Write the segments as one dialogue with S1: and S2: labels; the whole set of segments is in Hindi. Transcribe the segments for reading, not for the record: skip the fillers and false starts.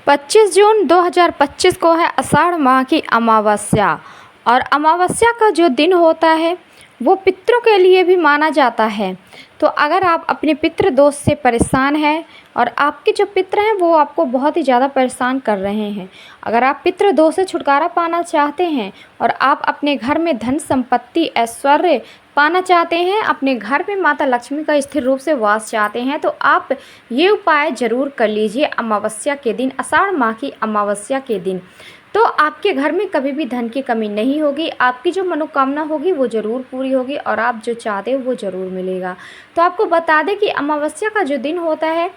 S1: 25 जून 2025 को है आषाढ़ माह की अमावस्या। और अमावस्या का जो दिन होता है वो पितरों के लिए भी माना जाता है। तो अगर आप अपने पितृ दोष से परेशान हैं और आपके जो पितर हैं वो आपको बहुत ही ज़्यादा परेशान कर रहे हैं, अगर आप पितृ दोष से छुटकारा पाना चाहते हैं और आप अपने घर में धन संपत्ति ऐश्वर्य पाना चाहते हैं, अपने घर में माता लक्ष्मी का स्थिर रूप से वास चाहते हैं, तो आप ये उपाय ज़रूर कर लीजिए अमावस्या के दिन, आषाढ़ माह की अमावस्या के दिन। तो आपके घर में कभी भी धन की कमी नहीं होगी, आपकी जो मनोकामना होगी वो ज़रूर पूरी होगी और आप जो चाहते हो वो ज़रूर मिलेगा। तो आपको बता दें कि अमावस्या का जो दिन होता है,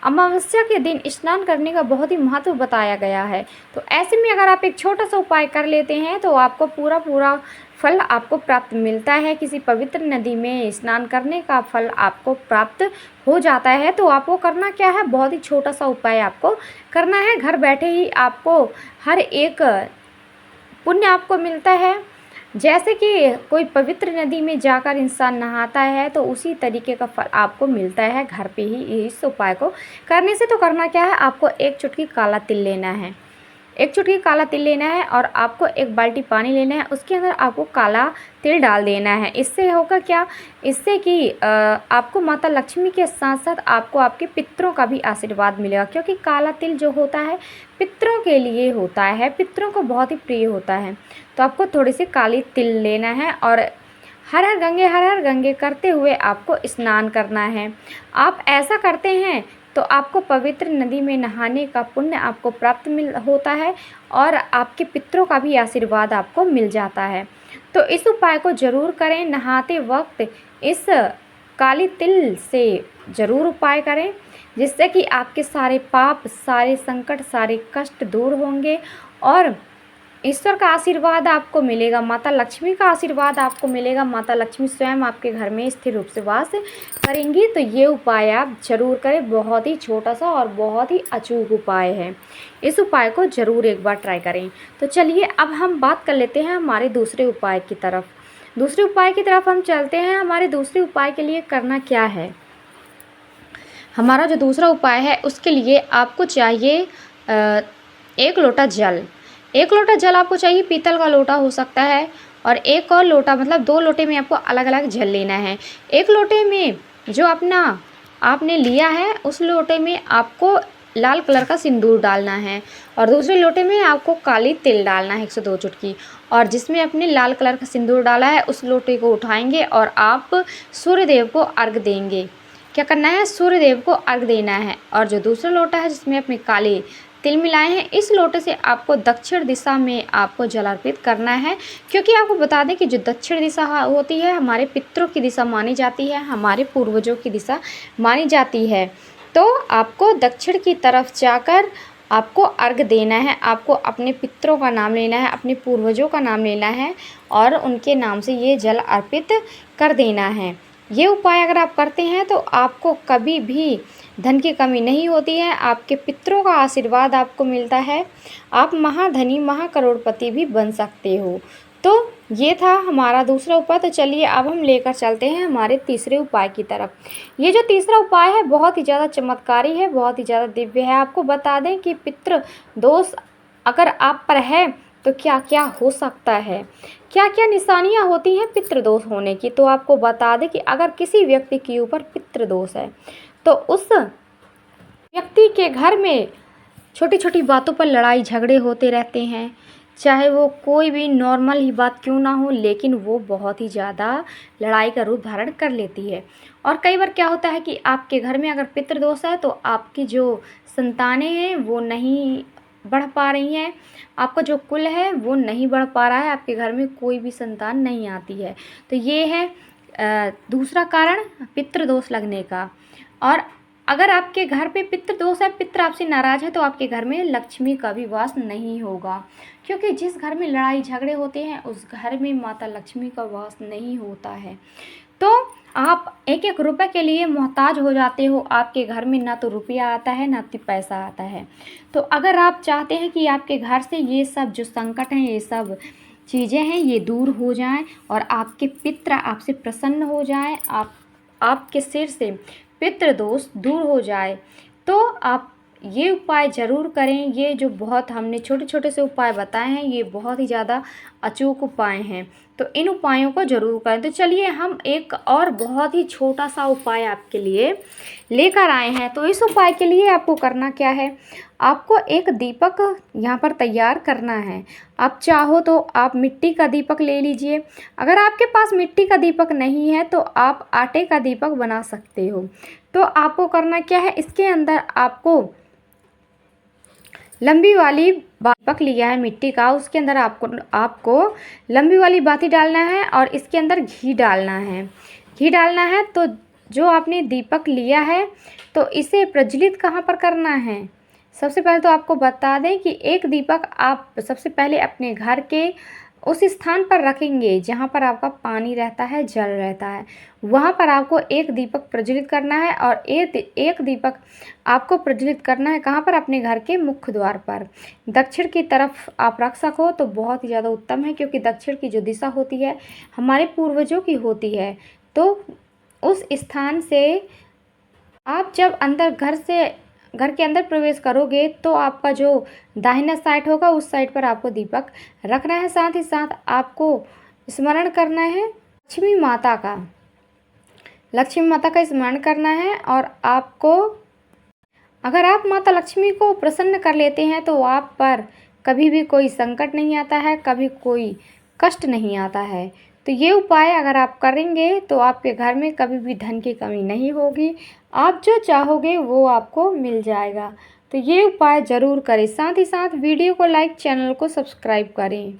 S1: अमावस्या के दिन स्नान करने का बहुत ही महत्व बताया गया है। तो ऐसे में अगर आप एक छोटा सा उपाय कर लेते हैं तो आपको पूरा फल आपको प्राप्त मिलता है। किसी पवित्र नदी में स्नान करने का फल आपको प्राप्त हो जाता है। तो आपको करना क्या है, बहुत ही छोटा सा उपाय आपको करना है। घर बैठे ही आपको हर एक पुण्य आपको मिलता है। जैसे कि कोई पवित्र नदी में जाकर इंसान नहाता है तो उसी तरीके का फल आपको मिलता है घर पे ही इस उपाय को करने से। तो करना क्या है, आपको एक चुटकी काला तिल लेना है, एक चुटकी काला तिल लेना है और आपको एक बाल्टी पानी लेना है, उसके अंदर आपको काला तिल डाल देना है। इससे होगा क्या, इससे कि आपको माता लक्ष्मी के साथ साथ आपको आपके पितरों का भी आशीर्वाद मिलेगा, क्योंकि काला तिल जो होता है पितरों के लिए होता है, पितरों को बहुत ही प्रिय होता है। तो आपको थोड़ी सी काली तिल लेना है और हर हर गंगे करते हुए आपको स्नान करना है। आप ऐसा करते हैं तो आपको पवित्र नदी में नहाने का पुण्य आपको प्राप्त होता है और आपके पितरों का भी आशीर्वाद आपको मिल जाता है। तो इस उपाय को ज़रूर करें। नहाते वक्त इस काली तिल से ज़रूर उपाय करें, जिससे कि आपके सारे पाप, सारे संकट, सारे कष्ट दूर होंगे और ईश्वर का आशीर्वाद आपको मिलेगा, माता लक्ष्मी का आशीर्वाद आपको मिलेगा। माता लक्ष्मी स्वयं आपके घर में स्थिर रूप से वास करेंगी। तो ये उपाय आप ज़रूर करें, बहुत ही छोटा सा और बहुत ही अचूक उपाय है। इस उपाय को ज़रूर एक बार ट्राई करें। तो चलिए अब हम बात कर लेते हैं हमारे दूसरे उपाय की तरफ। दूसरे उपाय की तरफ हम चलते हैं। हमारे दूसरे उपाय के लिए करना क्या है, हमारा जो दूसरा उपाय है उसके लिए आपको चाहिए 1 लोटा जल। 1 लोटा जल आपको चाहिए, पीतल का लोटा हो सकता है, और एक और लोटा, मतलब 2 लोटे में आपको अलग अलग जल लेना है। 1 लोटे में जो अपना आपने लिया है उस लोटे में आपको लाल कलर का सिंदूर डालना है और दूसरे लोटे में आपको काली तिल डालना है 102 चुटकी। और जिसमें आपने लाल कलर का सिंदूर डाला है उस लोटे को उठाएंगे और आप सूर्यदेव को अर्घ देंगे। क्या करना है, सूर्यदेव को अर्घ देना है। और जो दूसरा लोटा है जिसमें अपने काले तिल मिलाए हैं, इस लोटे से आपको दक्षिण दिशा में आपको जल अर्पित करना है, क्योंकि आपको बता दें कि जो दक्षिण दिशा होती है हमारे पितरों की दिशा मानी जाती है, हमारे पूर्वजों की दिशा मानी जाती है। तो आपको दक्षिण की तरफ जाकर आपको अर्घ देना है, आपको अपने पितरों का नाम लेना है, अपने पूर्वजों का नाम लेना है और उनके नाम से ये जल अर्पित कर देना है। ये उपाय अगर आप करते हैं तो आपको कभी भी धन की कमी नहीं होती है, आपके पितरों का आशीर्वाद आपको मिलता है, आप महाधनी महाकरोड़पति भी बन सकते हो। तो ये था हमारा दूसरा उपाय। तो चलिए अब हम लेकर चलते हैं हमारे तीसरे उपाय की तरफ। ये जो तीसरा उपाय है बहुत ही ज़्यादा चमत्कारी है, बहुत ही ज़्यादा दिव्य है। आपको बता दें कि पितृ दोष अगर आप पर है तो क्या क्या हो सकता है, क्या क्या निशानियां होती हैं पितृदोष होने की। तो आपको बता दें कि अगर किसी व्यक्ति के ऊपर पितृदोष है तो उस व्यक्ति के घर में छोटी छोटी बातों पर लड़ाई झगड़े होते रहते हैं, चाहे वो कोई भी नॉर्मल ही बात क्यों ना हो, लेकिन वो बहुत ही ज़्यादा लड़ाई का रूप धारण कर लेती है। और कई बार क्या होता है कि आपके घर में अगर पितृदोष है तो आपकी जो संतानें हैं वो नहीं बढ़ पा रही हैं, आपका जो कुल है वो नहीं बढ़ पा रहा है, आपके घर में कोई भी संतान नहीं आती है। तो ये है दूसरा कारण पितृदोष लगने का। और अगर आपके घर पे पितृदोष है, पितृ आपसे नाराज़ है, तो आपके घर में लक्ष्मी का भी वास नहीं होगा, क्योंकि जिस घर में लड़ाई झगड़े होते हैं उस घर में माता लक्ष्मी का वास नहीं होता है। तो आप एक एक रुपए के लिए मोहताज हो जाते हो, आपके घर में ना तो रुपया आता है ना तो पैसा आता है। तो अगर आप चाहते हैं कि आपके घर से ये सब जो संकट हैं, ये सब चीज़ें हैं, ये दूर हो जाएं और आपके पितृ आपसे प्रसन्न हो जाएं, आपके सिर से पितृदोष दूर हो जाए, तो आप ये उपाय ज़रूर करें। ये जो बहुत हमने छोटे छोटे से उपाय बताए हैं, ये बहुत ही ज़्यादा अचूक उपाय हैं, तो इन उपायों को ज़रूर करें। तो चलिए हम एक और बहुत ही छोटा सा उपाय आपके लिए लेकर आए हैं। तो इस उपाय के लिए आपको करना क्या है, आपको एक दीपक यहाँ पर तैयार करना है। आप चाहो तो आप मिट्टी का दीपक ले लीजिए। अगर आपके पास मिट्टी का दीपक नहीं है तो आप आटे का दीपक बना सकते हो। तो आपको करना क्या है, इसके अंदर आपको लंबी वाली दीपक लिया है मिट्टी का, उसके अंदर आपको लंबी वाली बाती डालना है और इसके अंदर घी डालना है। घी डालना है तो जो आपने दीपक लिया है तो इसे प्रज्वलित कहाँ पर करना है। सबसे पहले तो आपको बता दें कि एक दीपक आप सबसे पहले अपने घर के उस स्थान पर रखेंगे जहाँ पर आपका पानी रहता है, जल रहता है। वहाँ पर आपको एक दीपक प्रज्वलित करना है और एक दीपक आपको प्रज्वलित करना है कहाँ पर, अपने घर के मुख्य द्वार पर। दक्षिण की तरफ आप रख सको तो बहुत ही ज़्यादा उत्तम है, क्योंकि दक्षिण की जो दिशा होती है हमारे पूर्वजों की होती है। तो उस स्थान से आप जब घर के अंदर प्रवेश करोगे तो आपका जो दाहिना साइड होगा उस साइड पर आपको दीपक रखना है। साथ ही साथ आपको स्मरण करना है लक्ष्मी माता का स्मरण करना है। और आपको, अगर आप माता लक्ष्मी को प्रसन्न कर लेते हैं तो आप पर कभी भी कोई संकट नहीं आता है, कभी कोई कष्ट नहीं आता है। तो ये उपाय अगर आप करेंगे तो आपके घर में कभी भी धन की कमी नहीं होगी। आप जो चाहोगे वो आपको मिल जाएगा। तो ये उपाय ज़रूर करें। साथ ही साथ वीडियो को लाइक, चैनल को सब्सक्राइब करें।